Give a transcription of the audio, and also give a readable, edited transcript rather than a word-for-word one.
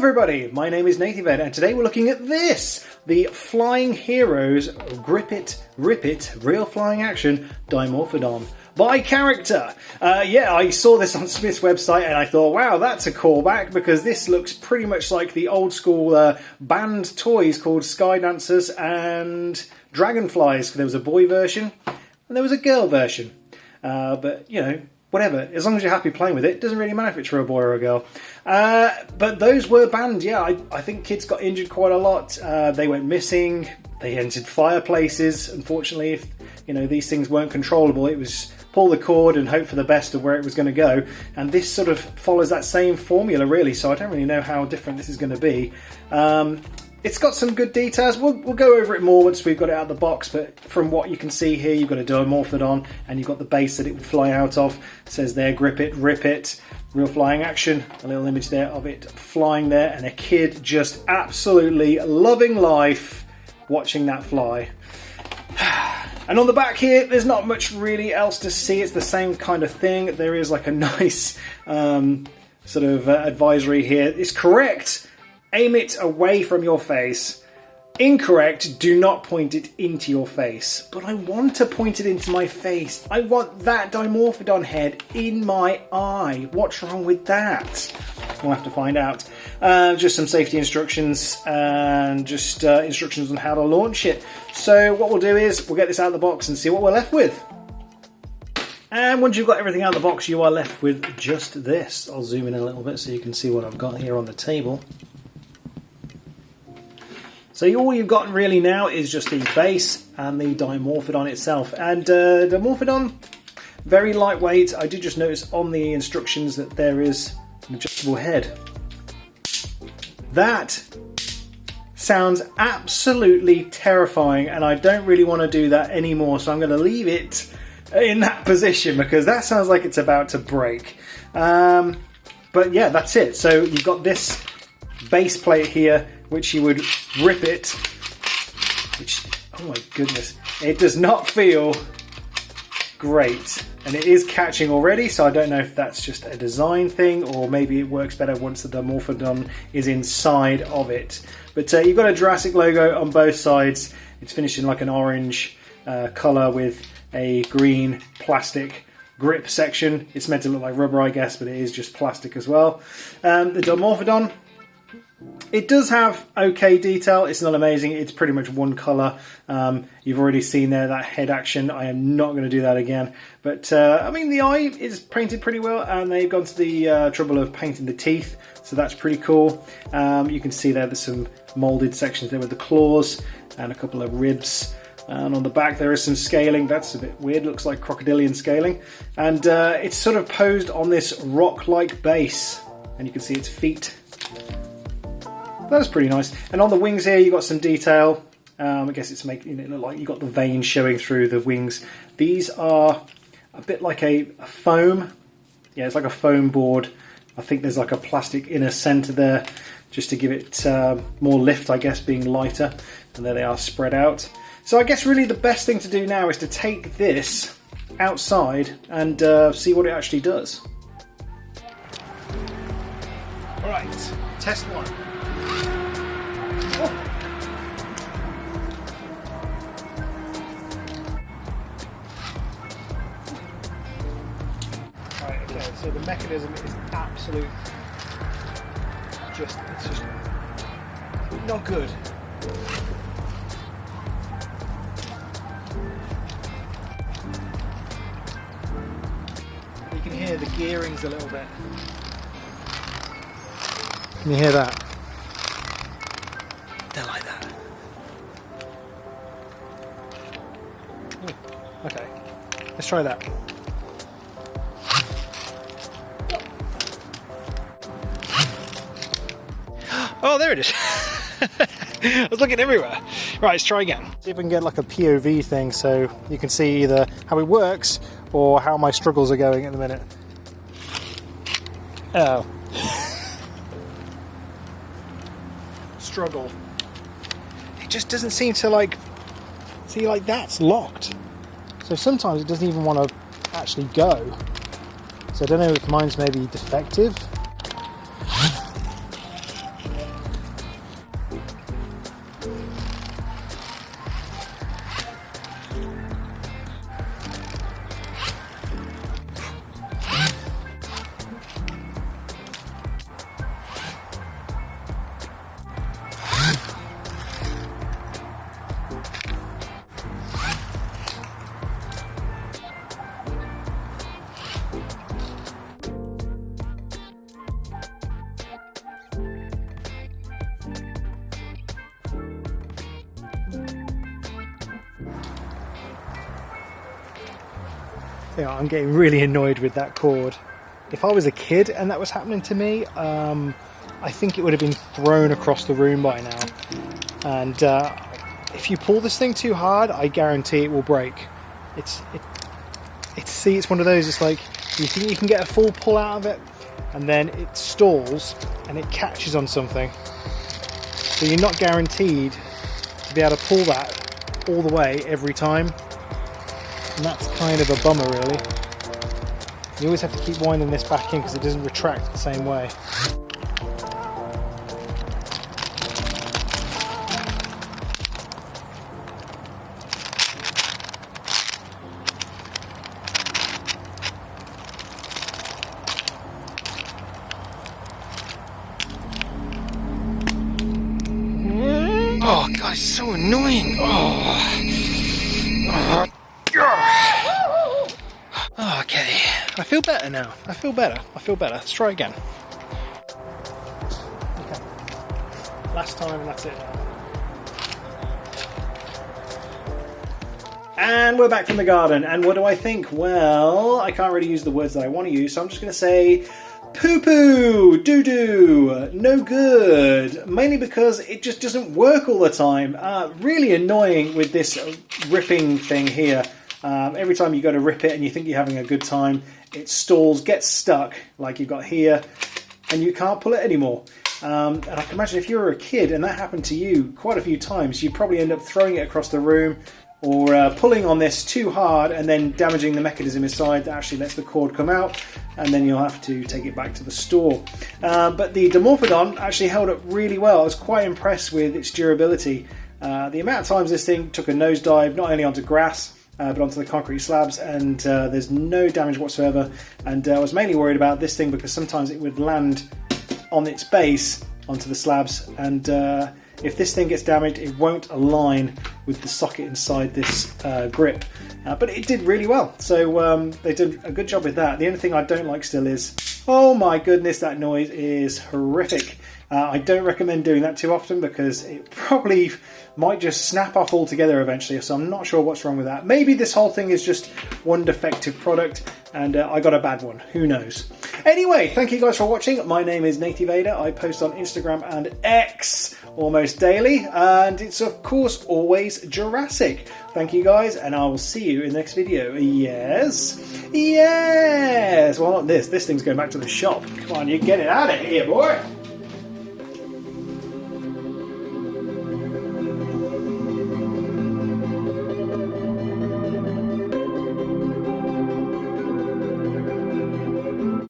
everybody, my name is Nathyvader and today we're looking at this, the Flying Heroes Grip It, Rip It, Real Flying Action Dimorphodon by character. Yeah, I saw this on Smith's website and I thought, wow, that's a callback because this looks pretty much like the old school band toys called Sky Dancers and Dragonflies. There was a boy version and there was a girl version. But, you know, whatever, as long as you're happy playing with it, it doesn't really matter if it's for a boy or a girl. But those were banned, yeah. I think kids got injured quite a lot. They went missing, they entered fireplaces. Unfortunately, if you know these things weren't controllable, it was pull the cord and hope for the best of where it was going to go. And this sort of follows that same formula, really, so I don't really know how different this is going to be. It's got some good details. We'll go over it more once we've got it out of the box, but from what you can see here, you've got a dimorphodon and you've got the base that it would fly out of. It says there, grip it, rip it, real flying action. A little image there of it flying there and a kid just absolutely loving life watching that fly. And on the back here, there's not much really else to see. It's the same kind of thing. There is like a nice sort of advisory here. It's correct. Aim it away from your face. Incorrect, do not point it into your face. But I want to point it into my face. I want that Dimorphodon head in my eye. What's wrong with that? We'll have to find out. Just some safety instructions and just instructions on how to launch it. So what we'll do is we'll get this out of the box and see what we're left with. And once you've got everything out of the box, you are left with just this. I'll zoom in a little bit so you can see what I've got here on the table. So all you've got really now is just the base and the Dimorphodon itself. And Dimorphodon, very lightweight. I did just notice on the instructions that there is an adjustable head. That sounds absolutely terrifying and I don't really want to do that anymore. So I'm going to leave it in that position because that sounds like it's about to break. But yeah, that's it. So you've got this base plate here, which you would rip it, which, oh my goodness, it does not feel great. And it is catching already, so I don't know if that's just a design thing or maybe it works better once the Dimorphodon is inside of it. But you've got a Jurassic logo on both sides. It's finished in like an orange colour with a green plastic grip section. It's meant to look like rubber, I guess, but it is just plastic as well. The Dimorphodon, it does have okay detail. It's not amazing. It's pretty much one colour. You've already seen there that head action. I am not going to do that again. But I mean, the eye is painted pretty well, and they've gone to the trouble of painting the teeth, so that's pretty cool. You can see there's some moulded sections there with the claws and a couple of ribs. And on the back there is some scaling. That's a bit weird. Looks like crocodilian scaling. And it's sort of posed on this rock-like base, and you can see its feet. That's pretty nice. And on the wings here, you've got some detail. I guess it's making it look like you've got the veins showing through the wings. These are a bit like a foam. Yeah, it's like a foam board. I think there's like a plastic inner centre there, just to give it more lift, I guess, being lighter. And there they are spread out. So I guess really the best thing to do now is to take this outside and see what it actually does. All right, test one. Right, okay, so the mechanism is absolute, it's just not good. You can hear the gearings a little bit. Can you hear that? They're like that. Ooh, okay, let's try that. Oh, there it is. I was looking everywhere. Right, let's try again. See if we can get like a POV thing so you can see either how it works or how my struggles are going at the minute. Oh. Struggle. It just doesn't seem to like, see, like that's locked. So sometimes it doesn't even want to actually go. So I don't know if mine's maybe defective. Yeah, I'm getting really annoyed with that cord. If I was a kid and that was happening to me, I think it would have been thrown across the room by now. And if you pull this thing too hard, I guarantee it will break. It's one of those, it's like you think you can get a full pull out of it, and then it stalls and it catches on something. So you're not guaranteed to be able to pull that all the way every time. And that's kind of a bummer, really. You always have to keep winding this back in because it doesn't retract the same way. Oh god, it's so annoying. Okay, I feel better now. I feel better. Let's try again. Okay. Last time, that's it. And we're back from the garden. And what do I think? Well, I can't really use the words that I want to use, so I'm just going to say poo-poo, doo-doo, no good. Mainly because it just doesn't work all the time. Really annoying with this ripping thing here. Every time you go to rip it and you think you're having a good time, it stalls, gets stuck like you've got here, and you can't pull it anymore. And I can imagine if you were a kid and that happened to you quite a few times, you'd probably end up throwing it across the room or pulling on this too hard and then damaging the mechanism inside that actually lets the cord come out, and then you'll have to take it back to the store. But the dimorphodon actually held up really well. I was quite impressed with its durability. The amount of times this thing took a nosedive, not only onto grass, but onto the concrete slabs, and there's no damage whatsoever. And I was mainly worried about this thing because sometimes it would land on its base onto the slabs, and if this thing gets damaged, it won't align with the socket inside this grip. But it did really well, so they did a good job with that. The only thing I don't like still is, oh my goodness, that noise is horrific. I don't recommend doing that too often because it probably might just snap off altogether eventually, so I'm not sure what's wrong with that. Maybe this whole thing is just one defective product and I got a bad one, who knows. Anyway, thank you guys for watching. My name is Nathyvader. I post on Instagram and X almost daily, and it's of course always Jurassic. Thank you guys, and I will see you in the next video. Yes, well, not this thing's going back to the shop. Come on, you get it out of here, boy.